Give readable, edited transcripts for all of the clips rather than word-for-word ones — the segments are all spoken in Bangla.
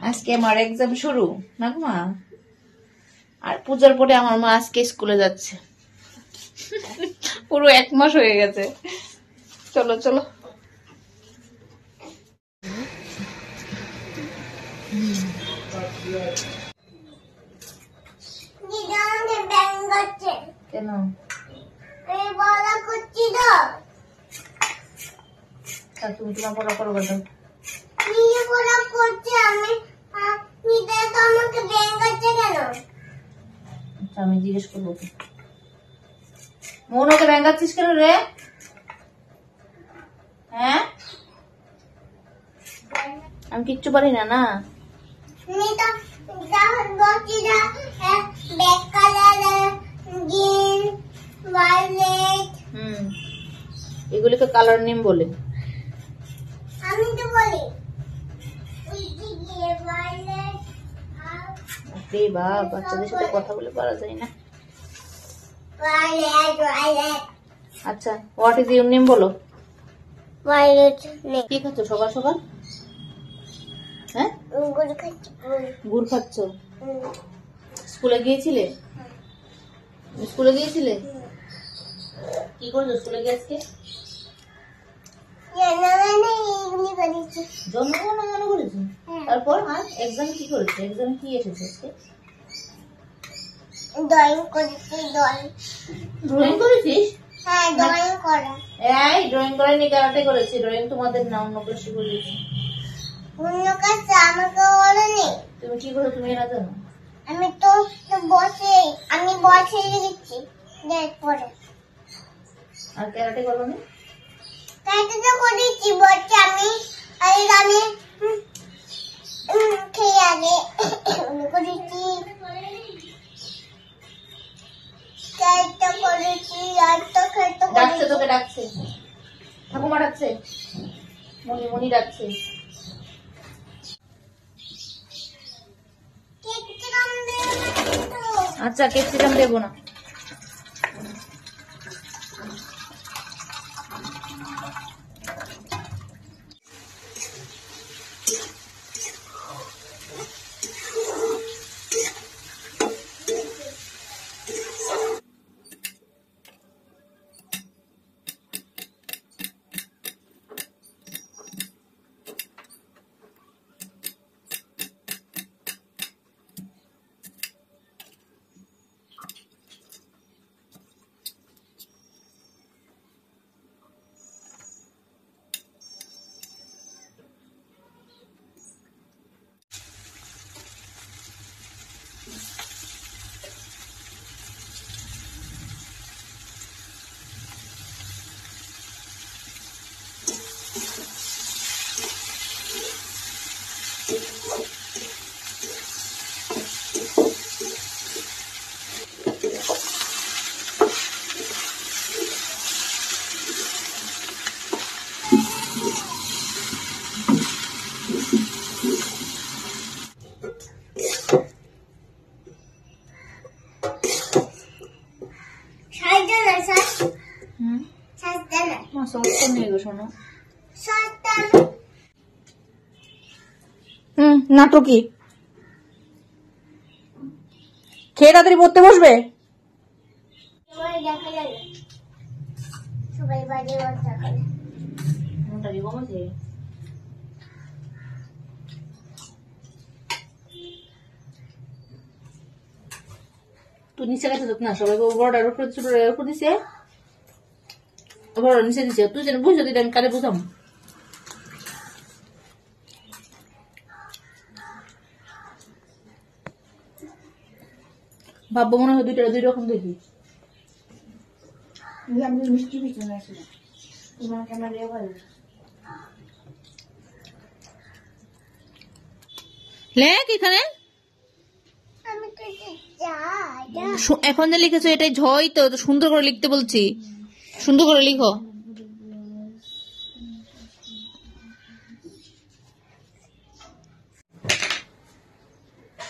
আজকে আমার এক্সাম শুরু না গো মা। আর পূজার পরে আমার মা আজকে স্কুলে যাচ্ছে। পুরো 1 মাস হয়ে গেছে। চলো চলো। কেন তুমি তোমার পড়া করো কেন? আমি জিজ্ঞেস করবো মৌনকে ব্যাঙ্গাচ্ছিস কেন রে? হ্যাঁ আমি কিচ্ছু পারি না। না এগুলিকে কালার নেম বলে। আমি তো বলি বাচ্চাদের সাথে কথা বলে পারা যায় না। আচ্ছা হোয়াট ইজ ইউর নেম বলো। কি খাচ্ছ সকাল সকাল? হ্যাঁ গুড় খাচ্ছ। স্কুলে গিয়েছিলে? স্কুলে গিয়েছিলে? কি করছো স্কুলে গিয়ে আজকে? জন্মগ্রহণ করেছি। তারপর আর এক্সাম কি করেছে? এক্সাম কি এসেছে আজকে? ড্রয়িং করেছি। ড্রয়িং করেছিস? হ্যাঁ ড্রয়িং করা। এই ড্রয়িং করেনি, ক্যারাটে করেছি। ড্রয়িং তোমাদের না অন্য ক্লাসে করেছি। অন্য কাছে আমাকে বলেনি। তুমি কি করো তুমি না জানো? আমি তো বসে লিখছি পরে। আর ক্যারাটে করো না? ক্যারাটে তো করেছি বলছি আমি খেয়ে আগে করেছি। ক্যারাটে করেছি আর তো খেতে ডাকছে তোকে ডাকছে। ঠাকুমা ডাকছে। মনি ডাকছে। আচ্ছা ক্যাপসিকাম দেবো না। নাটকি খেয়ে তাড়াতাড়ি পড়তে বসবে। সবাই বাড়ি তুই নিচে গেছে না সবাই বড়টার উপর ছোটটার উপর দিছে। বড় নিচে দিছে। তুই যেন বুঝে দিলে আমি কারে বুঝাম। ভাববো মনে হয় দুই রকম দেখি। মিষ্টি পিছনে আসলে তোমার ক্যামেরা ভালো লেখ এখানে। এখন যে লিখেছো এটাই ঝই তো সুন্দর করে লিখতে বলছি। সুন্দর করে লিখো।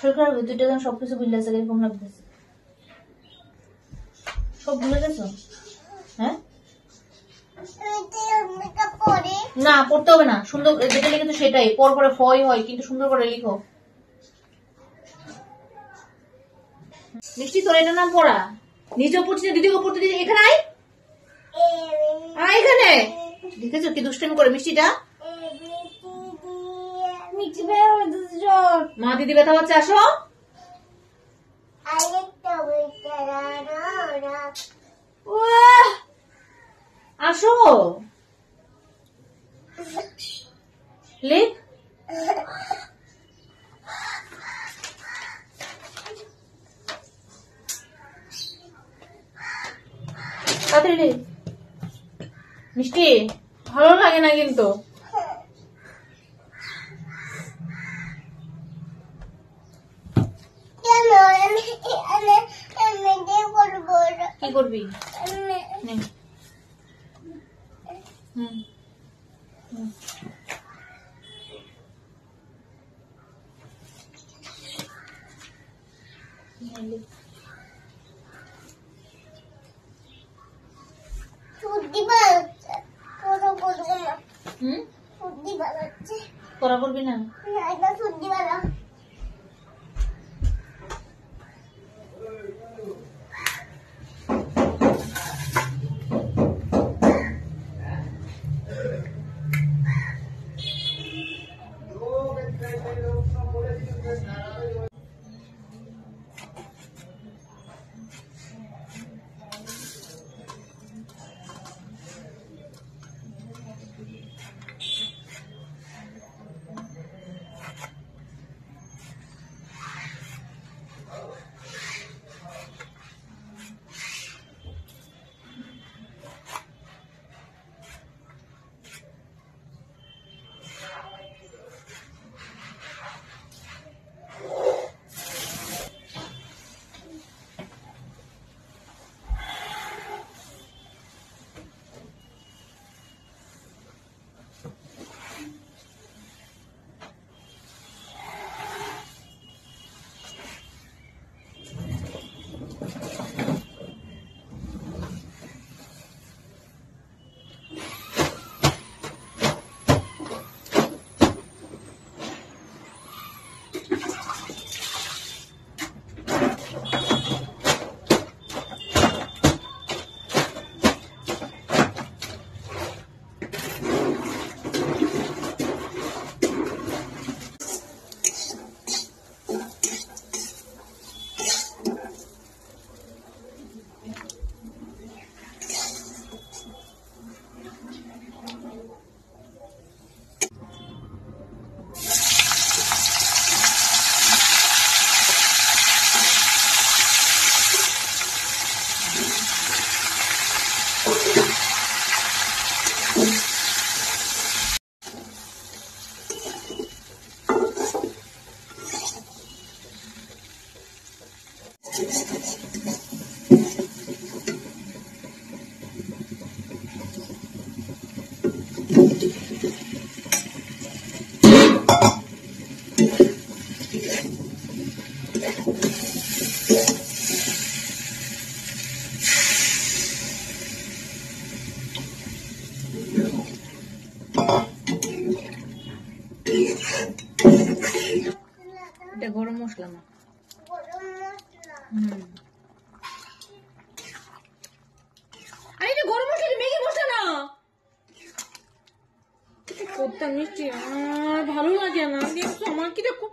সরকার দুইটা জন সবকিছু বুঝলে আছে এরকম লাগতেছে। সব ভুলে গেছো? হ্যাঁ না পড়তে হবে না। সুন্দর যেটা লিখেছো সেটাই পর পরে হয় কিন্তু সুন্দর করে লিখো। মিষ্টি তোর এটার নাম পড়া, নিজেও পড়ছিস না দিদিকেও পড়তে দিদি। এখানে আয়, আয় এখানে। দেখেছো কি দুষ্টামি করে মিষ্টিটা। মা দিদি ব্যথা পাচ্ছে, আসো। আসো লেখ। তাড়াতাড়ি লেখ। মিষ্টি ভালো লাগে না কিন্তু। কি করবি? নে। হুম হুম। পড়া করবি না? এটা গরম মশলা না। আরে এটা গরম মশলা, ম্যাগি মশলা না। করতাম মিষ্টি আর ভালো লাগে না। দেখছো আমার কি দেখো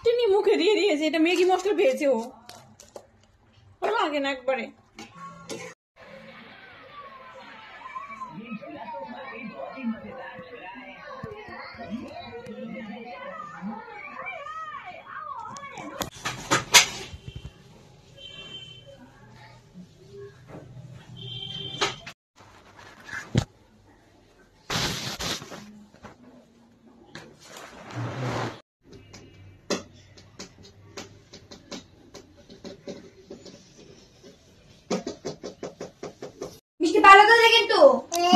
তিনি মুখে দিয়ে দিয়েছে, এটা ম্যাগি মশলা পেয়েছে ও, ভালো লাগে না একবারে।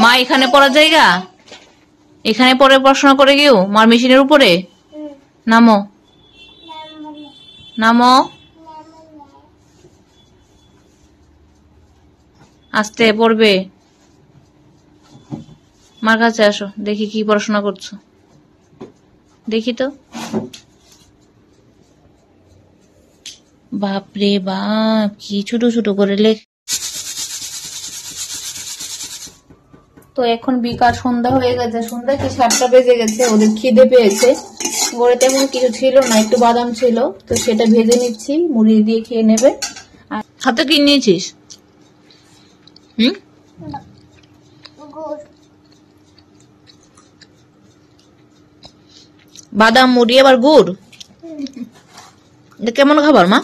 মা এখানে পড়ার জায়গা, এখানে পরে পড়াশোনা করে গিয়েও মার মেশিনের উপরে নামো নামো, আস্তে পড়বে। মার কাছে আসো, দেখি কি পড়াশোনা করছো, দেখি তো। বাপরে বাপ, কি ছোট ছোট করে লেখ। তো এখন বিকাল সন্ধ্যা হয়ে গেছে, সন্ধ্যা কি 7টা বেজে গেছে। ওদের খিদে পেয়েছে, ঘরে তেমন কিছু ছিল না, একটু বাদাম ছিল, তো সেটা ভেজে নিচ্ছি, মুড়ি দিয়ে খেয়ে নেবে। আর হাতে কি নিয়েছিস? গুড় বাদাম, মুড়ি, আবার গুড়, এটা কেমন খাবার মা?